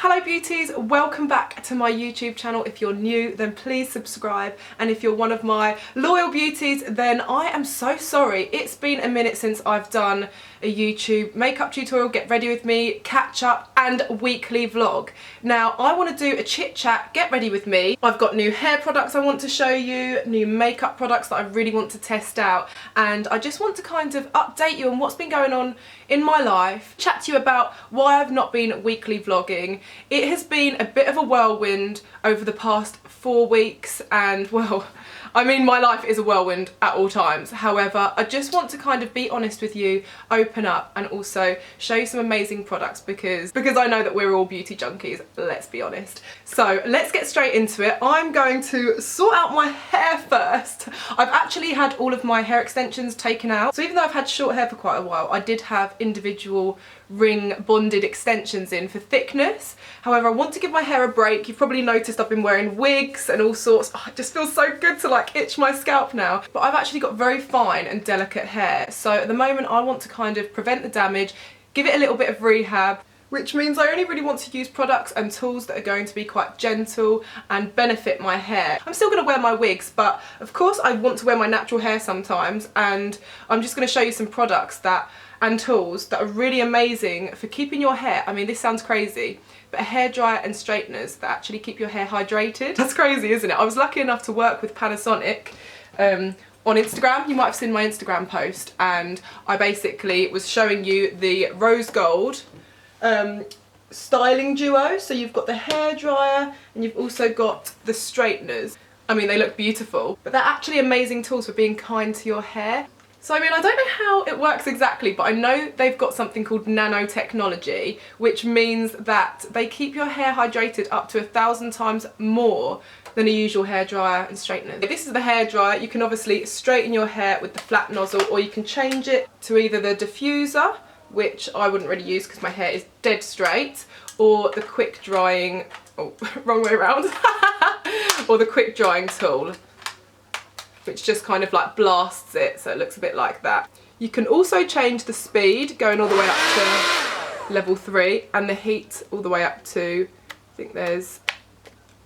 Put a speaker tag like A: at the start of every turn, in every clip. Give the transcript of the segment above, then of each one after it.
A: Hello beauties, welcome back to my YouTube channel. If you're new, then please subscribe, and if you're one of my loyal beauties, then I am so sorry. It's been a minute since I've done a YouTube makeup tutorial, get ready with me, catch up and weekly vlog. Now I want to do a chit chat, get ready with me. I've got new hair products I want to show you, new makeup products that I really want to test out, and I just want to kind of update you on what's been going on in my life, chat to you about why I've not been weekly vlogging. It has been a bit of a whirlwind over the past 4 weeks, and well, I mean, my life is a whirlwind at all times. However, I just want to kind of be honest with you, open up, and also show you some amazing products because I know that we're all beauty junkies, let's be honest. So let's get straight into it. I'm going to sort out my hair first. I've actually had all of my hair extensions taken out. So even though I've had short hair for quite a while, I did have individual ring bonded extensions in for thickness. However, I want to give my hair a break. You've probably noticed I've been wearing wigs and all sorts. Oh, it just feels so good to like itch my scalp now. But I've actually got very fine and delicate hair. So at the moment I want to kind of prevent the damage, give it a little bit of rehab, which means I only really want to use products and tools that are going to be quite gentle and benefit my hair. I'm still going to wear my wigs, but of course I want to wear my natural hair sometimes, and I'm just going to show you some products and tools that are really amazing for keeping your hair, I mean this sounds crazy, but a hairdryer and straighteners that actually keep your hair hydrated. That's crazy, isn't it? I was lucky enough to work with PANASONIC on Instagram. You might have seen my Instagram post, and I basically was showing you the rose gold styling duo. So you've got the hairdryer and you've also got the straighteners. I mean, they look beautiful, but they're actually amazing tools for being kind to your hair. So I mean, I don't know how it works exactly, but I know they've got something called nanotechnology, which means that they keep your hair hydrated up to 1,000 times more than a usual hairdryer and straightener. If this is the hairdryer, you can obviously straighten your hair with the flat nozzle, or you can change it to either the diffuser, which I wouldn't really use because my hair is dead straight, or the quick drying, oh, wrong way around, or the quick drying tool, which just kind of like blasts it so it looks a bit like that. You can also change the speed, going all the way up to level 3, and the heat all the way up to, I think there's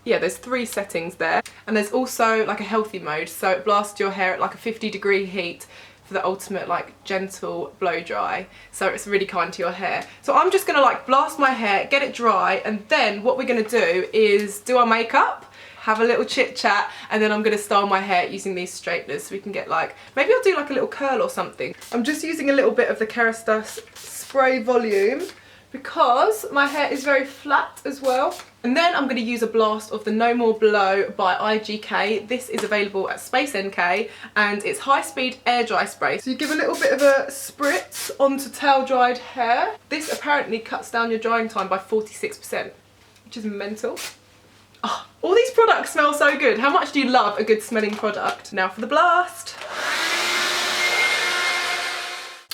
A: 3 settings there. And there's also like a healthy mode, so it blasts your hair at like a 50-degree heat for the ultimate like gentle blow dry, so it's really kind to your hair. So I'm just gonna like blast my hair, get it dry, and then what we're gonna do is do our makeup, have a little chit chat, and then I'm going to style my hair using these straighteners so we can get like, maybe I'll do like a little curl or something. I'm just using a little bit of the Kerastase spray volume because my hair is very flat as well. And then I'm going to use a blast of the No More Blow by IGK. This is available at Space NK, and it's high speed air dry spray. So you give a little bit of a spritz onto towel dried hair. This apparently cuts down your drying time by 46%, which is mental. Oh, all these products smell so good. How much do you love a good smelling product? Now for the blast.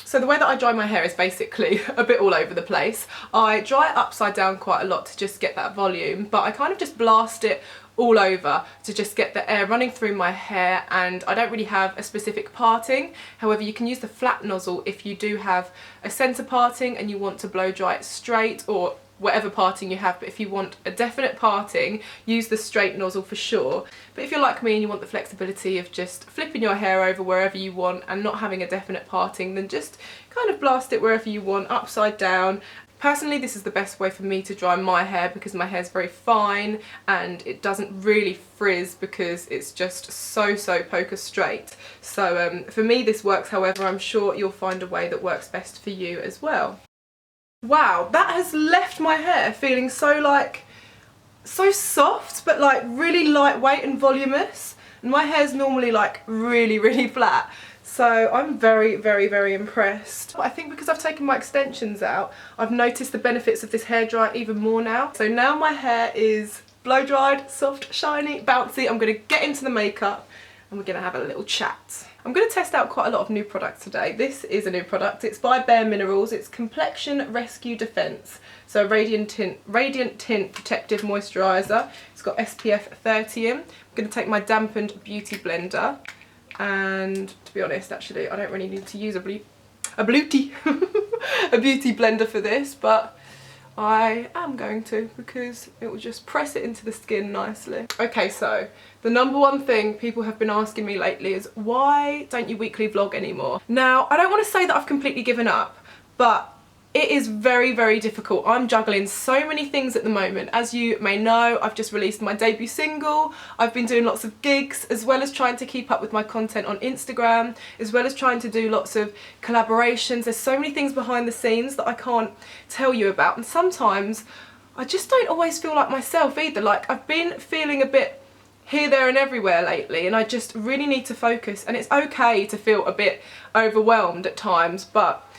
A: So the way that I dry my hair is basically a bit all over the place. I dry it upside down quite a lot to just get that volume, but I kind of just blast it all over to just get the air running through my hair, and I don't really have a specific parting. However, you can use the flat nozzle if you do have a centre parting and you want to blow dry it straight, or whatever parting you have. But if you want a definite parting, use the straight nozzle for sure. But if you're like me and you want the flexibility of just flipping your hair over wherever you want and not having a definite parting, then just kind of blast it wherever you want, upside down. Personally, this is the best way for me to dry my hair because my hair is very fine and it doesn't really frizz because it's just so poker straight. So for me this works. However, I'm sure you'll find a way that works best for you as well. Wow, that has left my hair feeling so soft, but like really lightweight and voluminous. And my hair's normally like really flat. So I'm very impressed. I think because I've taken my extensions out, I've noticed the benefits of this hairdryer even more now. So now my hair is blow dried, soft, shiny, bouncy. I'm gonna get into the makeup and we're gonna have a little chat. I'm going to test out quite a lot of new products today. This is a new product. It's by Bare Minerals. It's Complexion Rescue Defense. So Radiant Tint Protective Moisturiser. It's got SPF 30 in. I'm going to take my dampened beauty blender, and to be honest, actually, I don't really need to use a beauty blender for this, but I am going to, because it will just press it into the skin nicely. Okay, so the number one thing people have been asking me lately is, why don't you weekly vlog anymore? Now, I don't want to say that I've completely given up, but it is very, very difficult. I'm juggling so many things at the moment. As you may know, I've just released my debut single. I've been doing lots of gigs, as well as trying to keep up with my content on Instagram, as well as trying to do lots of collaborations. There's so many things behind the scenes that I can't tell you about. And sometimes I just don't always feel like myself either. Like, I've been feeling a bit here, there and everywhere lately, and I just really need to focus. And it's okay to feel a bit overwhelmed at times, but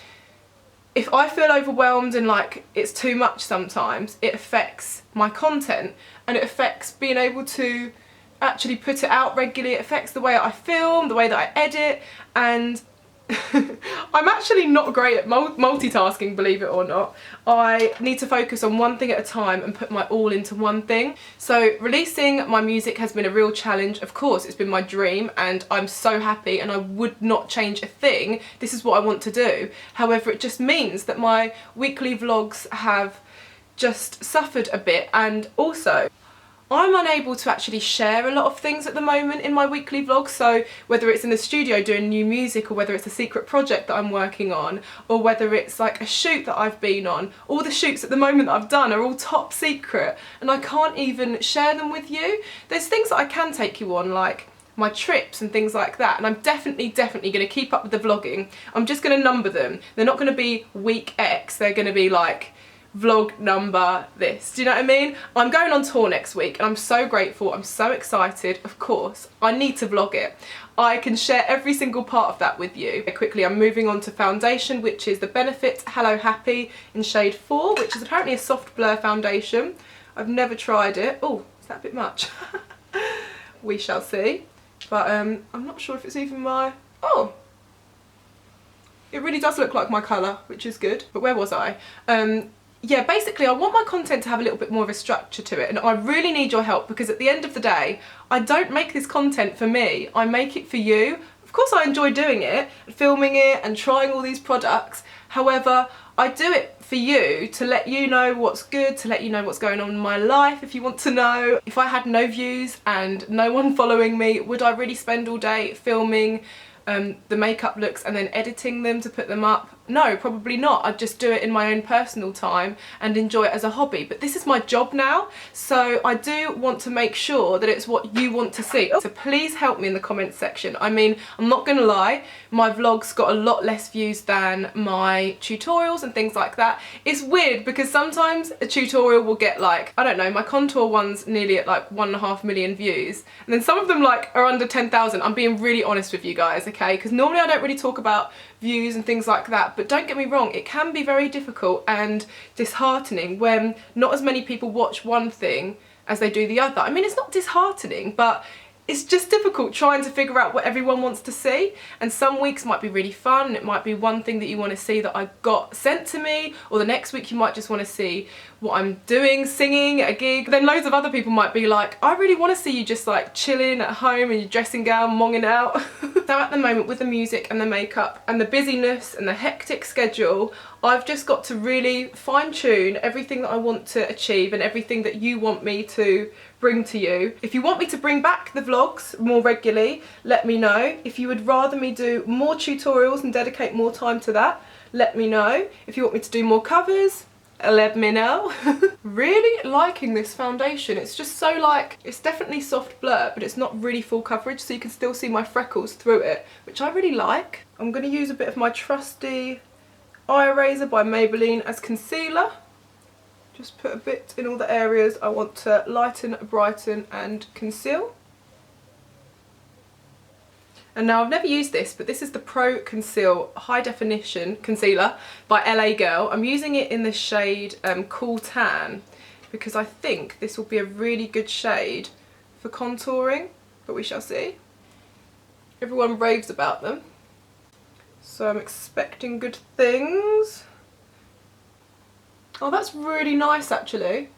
A: if I feel overwhelmed and like it's too much sometimes, it affects my content and it affects being able to actually put it out regularly. It affects the way I film, the way that I edit, and I'm actually not great at multitasking, believe it or not. I need to focus on one thing at a time and put my all into one thing. So releasing my music has been a real challenge. Of course, it's been my dream and I'm so happy and I would not change a thing. This is what I want to do. However, it just means that my weekly vlogs have just suffered a bit, and also I'm unable to actually share a lot of things at the moment in my weekly vlogs. So whether it's in the studio doing new music, or whether it's a secret project that I'm working on, or whether it's like a shoot that I've been on, all the shoots at the moment that I've done are all top secret and I can't even share them with you. There's things that I can take you on, like my trips and things like that, and I'm definitely going to keep up with the vlogging. I'm just going to number them. They're not going to be week X, they're going to be like vlog number this. Do you know what I mean? I'm going on tour next week and I'm so grateful, I'm so excited. Of course, I need to vlog it. I can share every single part of that with you. Quickly, I'm moving on to foundation, which is the Benefit Hello Happy in shade 4, which is apparently a soft blur foundation. I've never tried it. Oh, is that a bit much? We shall see. But I'm not sure if it's even my... Oh! It really does look like my colour, which is good. But where was I? Yeah, basically I want my content to have a little bit more of a structure to it, and I really need your help, because at the end of the day, I don't make this content for me, I make it for you. Of course I enjoy doing it, filming it and trying all these products, however, I do it for you, to let you know what's good, to let you know what's going on in my life if you want to know. If I had no views and no one following me, would I really spend all day filming the makeup looks and then editing them to put them up? No, probably not. I'd just do it in my own personal time and enjoy it as a hobby. But this is my job now, so I do want to make sure that it's what you want to see. So please help me in the comments section. I mean, I'm not gonna lie, my vlogs got a lot less views than my tutorials and things like that. It's weird because sometimes a tutorial will get like, I don't know, my contour one's nearly at like 1.5 million views, and then some of them like are under 10,000. I'm being really honest with you guys, okay? Because normally I don't really talk about views and things like that, but don't get me wrong, it can be very difficult and disheartening when not as many people watch one thing as they do the other. I mean, it's not disheartening, but it's just difficult trying to figure out what everyone wants to see, and some weeks might be really fun. It might be one thing that you want to see that I got sent to me, or the next week you might just want to see what I'm doing, singing at a gig. Then loads of other people might be like, I really want to see you just like chilling at home in your dressing gown, monging out. So at the moment, with the music and the makeup and the busyness and the hectic schedule, I've just got to really fine-tune everything that I want to achieve and everything that you want me to bring to you. If you want me to bring back the vlogs more regularly, let me know. If you would rather me do more tutorials and dedicate more time to that, let me know. If you want me to do more covers, let me know. Really liking this foundation. It's just so like, it's definitely soft blur, but it's not really full coverage, so you can still see my freckles through it, which I really like. I'm going to use a bit of my trusty eye eraser by Maybelline as concealer. Just put a bit in all the areas I want to lighten, brighten and conceal. And now I've never used this, but this is the Pro Conceal High Definition Concealer by LA Girl. I'm using it in the shade Cool Tan, because I think this will be a really good shade for contouring, but we shall see. Everyone raves about them, so I'm expecting good things. Oh, that's really nice actually.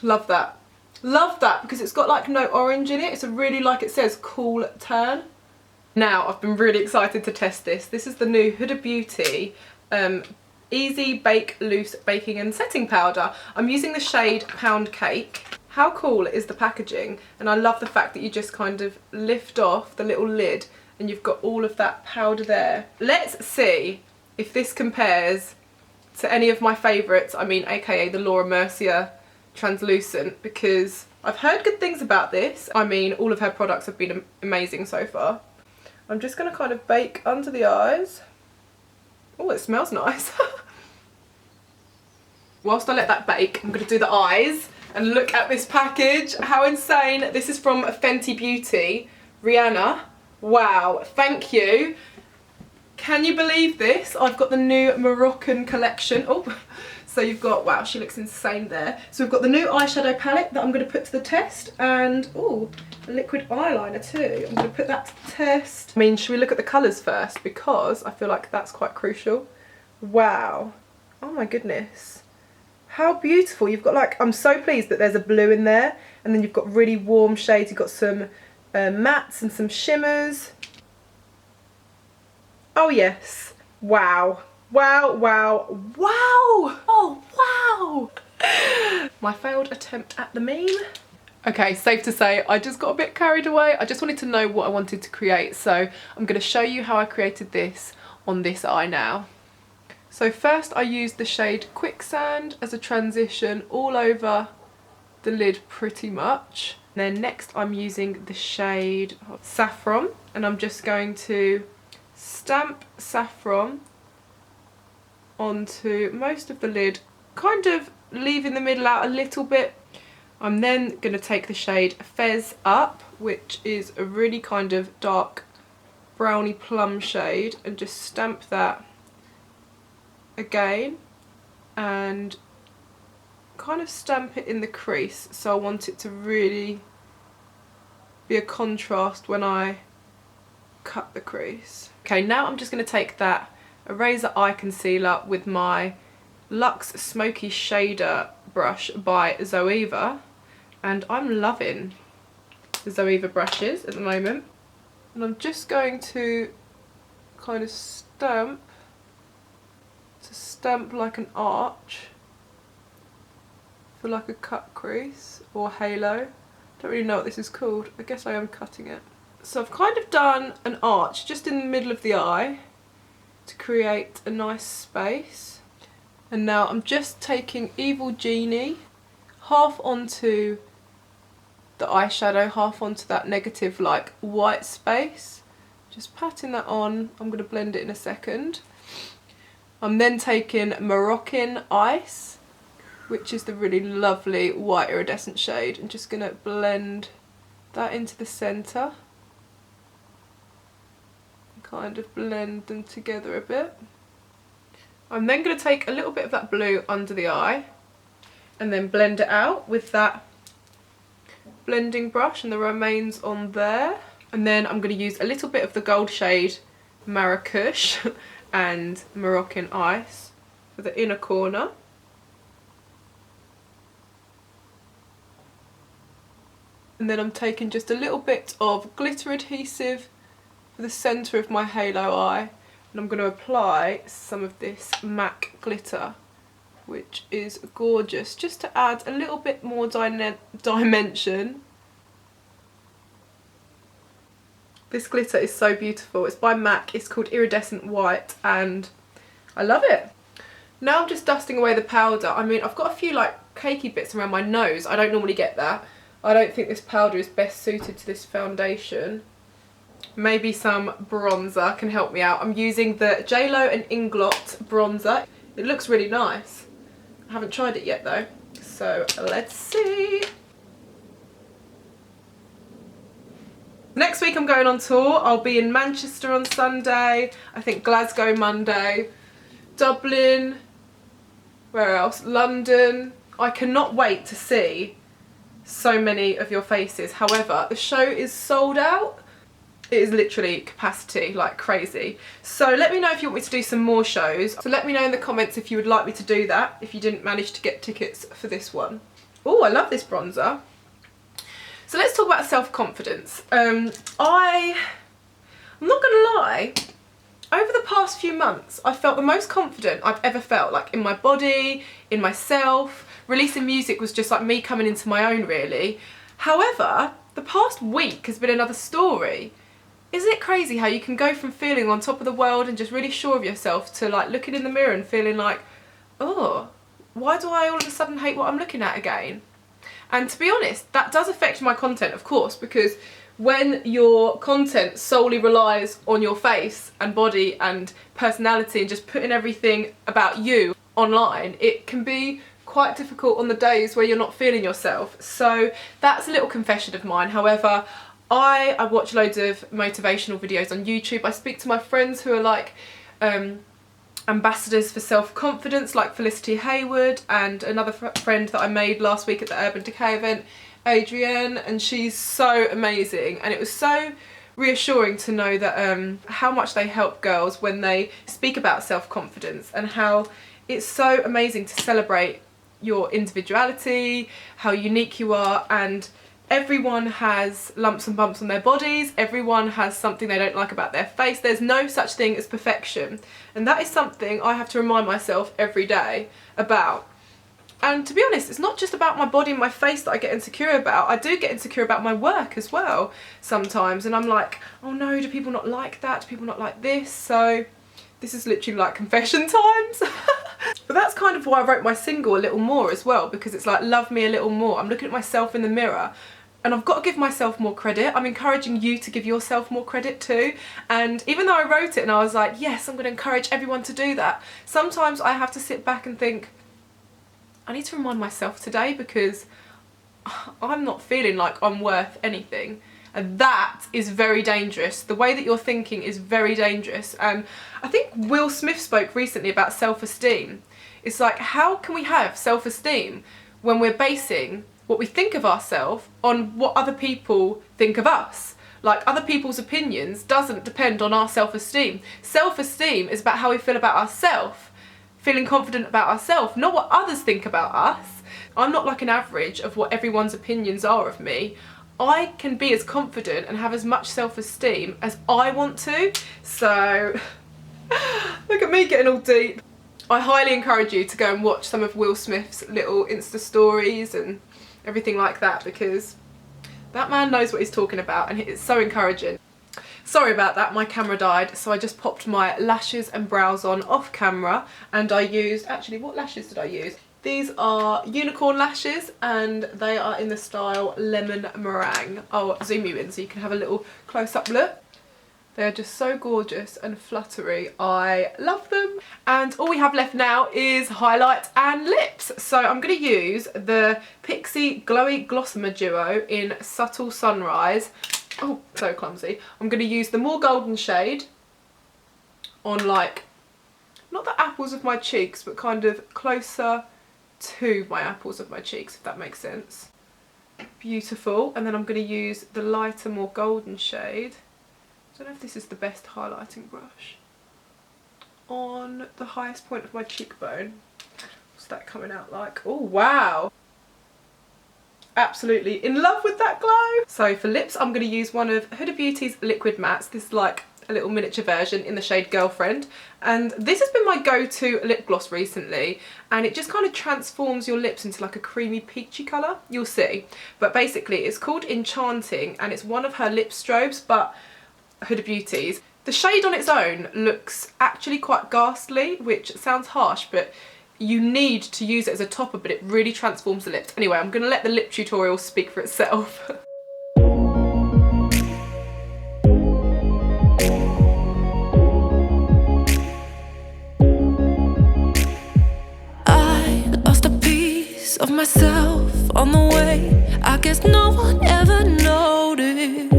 A: Love that. Love that, because it's got like no orange in it. It's a really, like it says, cool tan. Now, I've been really excited to test this. This is the new Huda Beauty Easy Bake Loose Baking and Setting Powder. I'm using the shade Pound Cake. How cool is the packaging? And I love the fact that you just kind of lift off the little lid and you've got all of that powder there. Let's see if this compares to any of my favourites, I mean aka the Laura Mercier Translucent, because I've heard good things about this. I mean, all of her products have been amazing so far. I'm just going to kind of bake under the eyes. Oh, it smells nice. Whilst I let that bake, I'm going to do the eyes. And look at this package. How insane. This is from Fenty Beauty. Rihanna. Wow. Thank you. Can you believe this? I've got the new Moroccan collection. Oh, so you've got, wow, she looks insane there. So we've got the new eyeshadow palette that I'm going to put to the test. And, oh, a liquid eyeliner too. I'm going to put that to the test. I mean, should we look at the colours first? Because I feel like that's quite crucial. Wow. Oh my goodness. How beautiful. You've got like, I'm so pleased that there's a blue in there. And then you've got really warm shades. You've got some mattes and some shimmers. Oh yes. Wow. Wow, wow, wow. Oh, wow. My failed attempt at the meme. Okay, safe to say I just got a bit carried away. I just wanted to know what I wanted to create. So I'm going to show you how I created this on this eye now. So first I used the shade Quicksand as a transition all over the lid pretty much. Then next I'm using the shade Saffron, and I'm just going to stamp Saffron onto most of the lid, kind of leaving the middle out a little bit. I'm then going to take the shade Fez Up, which is a really kind of dark browny plum shade, and just stamp that again and kind of stamp it in the crease. So I want it to really be a contrast when I cut the crease. Okay, now I'm just going to take that Eraser Eye Concealer with my Luxe Smoky Shader brush by Zoeva, and I'm loving the Zoeva brushes at the moment. And I'm just going to kind of stamp like an arch for like a cut crease or halo. Don't really know what this is called. I guess I am cutting it. So I've kind of done an arch just in the middle of the eye to create a nice space. And now I'm just taking Evil Genie half onto the eyeshadow, half onto that negative like white space. Just patting that on. I'm going to blend it in a second. I'm then taking Moroccan Ice, which is the really lovely white iridescent shade, and just going to blend that into the centre. Kind of blend them together a bit. I'm then going to take a little bit of that blue under the eye and then blend it out with that blending brush and the remains on there. And then I'm going to use a little bit of the gold shade Marrakesh and Moroccan Ice for the inner corner. And then I'm taking just a little bit of glitter adhesive for the centre of my halo eye, and I'm going to apply some of this MAC glitter, which is gorgeous, just to add a little bit more dimension. This glitter is so beautiful. It's by MAC, it's called Iridescent White, and I love it. Now I'm just dusting away the powder. I mean, I've got a few like cakey bits around my nose. I don't normally get that. I don't think this powder is best suited to this foundation. Maybe some bronzer can help me out. I'm using the JLo and Inglot bronzer. It looks really nice. I haven't tried it yet though, so let's see. Next week I'm going on tour. I'll be in Manchester on Sunday, I think Glasgow Monday, Dublin, where else? London. I cannot wait to see so many of your faces. However, the show is sold out. It is literally capacity, like crazy. So let me know if you want me to do some more shows. So let me know in the comments if you would like me to do that, if you didn't manage to get tickets for this one. Oh, I love this bronzer. So let's talk about self-confidence. I'm not gonna lie, over the past few months, I felt the most confident I've ever felt, like in my body, in myself. Releasing music was just like me coming into my own, really. However, the past week has been another story. Isn't it crazy how you can go from feeling on top of the world and just really sure of yourself to like looking in the mirror and feeling like, oh, why do I all of a sudden hate what I'm looking at again? And to be honest, that does affect my content, of course, because when your content solely relies on your face and body and personality and just putting everything about you online, it can be quite difficult on the days where you're not feeling yourself. So that's a little confession of mine. However, I watch loads of motivational videos on YouTube. I speak to my friends who are like ambassadors for self-confidence, like Felicity Hayward, and another friend that I made last week at the Urban Decay event, Adrienne, and she's so amazing. And it was so reassuring to know that how much they help girls when they speak about self-confidence, and how it's so amazing to celebrate your individuality, how unique you are, and everyone has lumps and bumps on their bodies, everyone has something they don't like about their face. There's no such thing as perfection, and that is something I have to remind myself every day about. And to be honest, it's not just about my body and my face that I get insecure about. I do get insecure about my work as well sometimes, and I'm like, oh no, do people not like that? Do people not like this? So this is literally like confession times. But that's kind of why I wrote my single A Little More as well, because it's like, love me a little more. I'm looking at myself in the mirror and I've got to give myself more credit. I'm encouraging you to give yourself more credit too. And even though I wrote it and I was like, yes, I'm going to encourage everyone to do that, sometimes I have to sit back and think, I need to remind myself today, because I'm not feeling like I'm worth anything. And that is very dangerous. The way that you're thinking is very dangerous. I think Will Smith spoke recently about self-esteem. It's like, how can we have self-esteem when we're basing what we think of ourselves on what other people think of us? Like, other people's opinions doesn't depend on our self-esteem. Self-esteem is about how we feel about ourselves, feeling confident about ourselves, not what others think about us. I'm not like an average of what everyone's opinions are of me. I can be as confident and have as much self-esteem as I want to. So look at me getting all deep. I highly encourage you to go and watch some of Will Smith's little Insta stories and everything like that, because that man knows what he's talking about and it's so encouraging. Sorry about that, my camera died, so I just popped my lashes and brows on off camera, and I used, actually, what lashes did I use? These are unicorn lashes and they are in the style Lemon Meringue. I'll zoom you in so you can have a little close-up look. They're just so gorgeous and fluttery. I love them. And all we have left now is highlight and lips. So I'm going to use the Pixi Glowy Glossomer Duo in Subtle Sunrise. Oh, so clumsy. I'm going to use the more golden shade on, like, not the apples of my cheeks, but kind of closer to my apples of my cheeks, if that makes sense. Beautiful. And then I'm going to use the lighter, more golden shade. I don't know if this is the best highlighting brush. On the highest point of my cheekbone. What's that coming out like? Oh, wow. Absolutely in love with that glow. So for lips, I'm going to use one of Huda Beauty's liquid mattes. This is like a little miniature version in the shade Girlfriend, and this has been my go-to lip gloss recently, and it just kind of transforms your lips into like a creamy peachy colour. You'll see. But basically it's called Enchanting, and it's one of her lip strobes, but Huda Beauty's. The shade on its own looks actually quite ghastly, which sounds harsh, but you need to use it as a topper, but it really transforms the lips. Anyway, I'm going to let the lip tutorial speak for itself.
B: Of myself on the way, I guess no one ever noticed.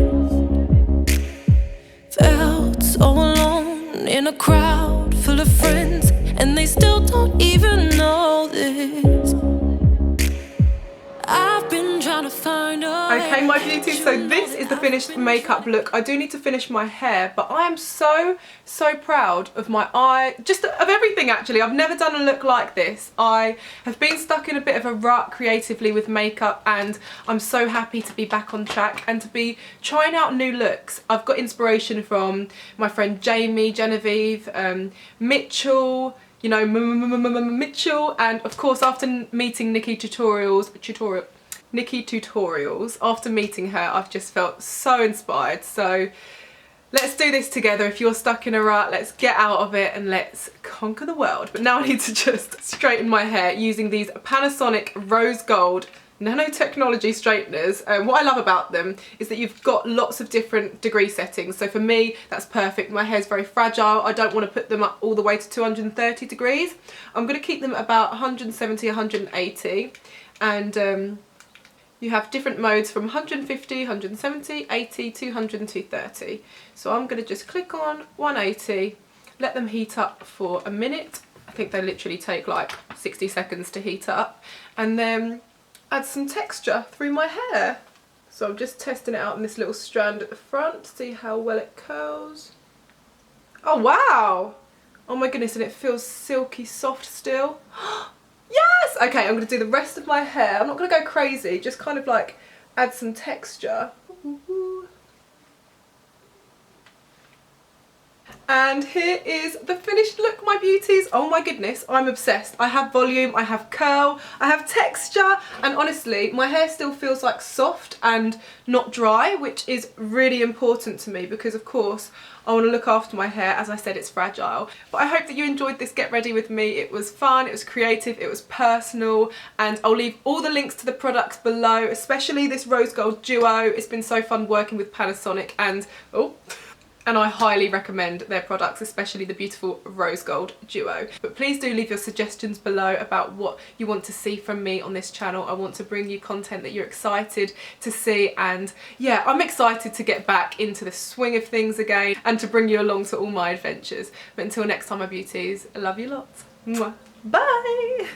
B: Felt so alone in a crowd full of friends, and they still don't even know this. I've been trying to find a way.
A: Hey my beauties, so this is the finished makeup look. I do need to finish my hair, but I am so proud of my eye, just of everything actually. I've never done a look like this. I have been stuck in a bit of a rut creatively with makeup, and I'm so happy to be back on track and to be trying out new looks. I've got inspiration from my friend Jamie, Genevieve, Mitchell, you know, Mitchell, and of course after meeting Nikki Tutorials, after meeting her, I've just felt so inspired. So let's do this together. If you're stuck in a rut, let's get out of it and let's conquer the world. But now I need to just straighten my hair using these Panasonic Rose Gold nanotechnology straighteners. What I love about them is that you've got lots of different degree settings. So for me, that's perfect. My hair's very fragile. I don't want to put them up all the way to 230 degrees. I'm going to keep them about 170, 180. And you have different modes from 150, 170, 80, 200 and 230. So I'm going to just click on 180, let them heat up for a minute. I think they literally take like 60 seconds to heat up. And then add some texture through my hair. So I'm just testing it out in this little strand at the front to see how well it curls. Oh wow! Oh my goodness, and it feels silky soft still. Yes! Okay, I'm going to do the rest of my hair. I'm not going to go crazy, just kind of like add some texture. And here is the finished look, my beauties. Oh my goodness, I'm obsessed. I have volume, I have curl, I have texture, and honestly, my hair still feels like soft and not dry, which is really important to me because of course I want to look after my hair. As I said, it's fragile. But I hope that you enjoyed this get ready with me. It was fun, it was creative, it was personal, and I'll leave all the links to the products below, especially this Rose Gold Duo. It's been so fun working with Panasonic, and I highly recommend their products, especially the beautiful Rose Gold Duo. But please do leave your suggestions below about what you want to see from me on this channel. I want to bring you content that you're excited to see, and yeah, I'm excited to get back into the swing of things again and to bring you along to all my adventures. But until next time, my beauties, I love you lots. Mwah. Bye!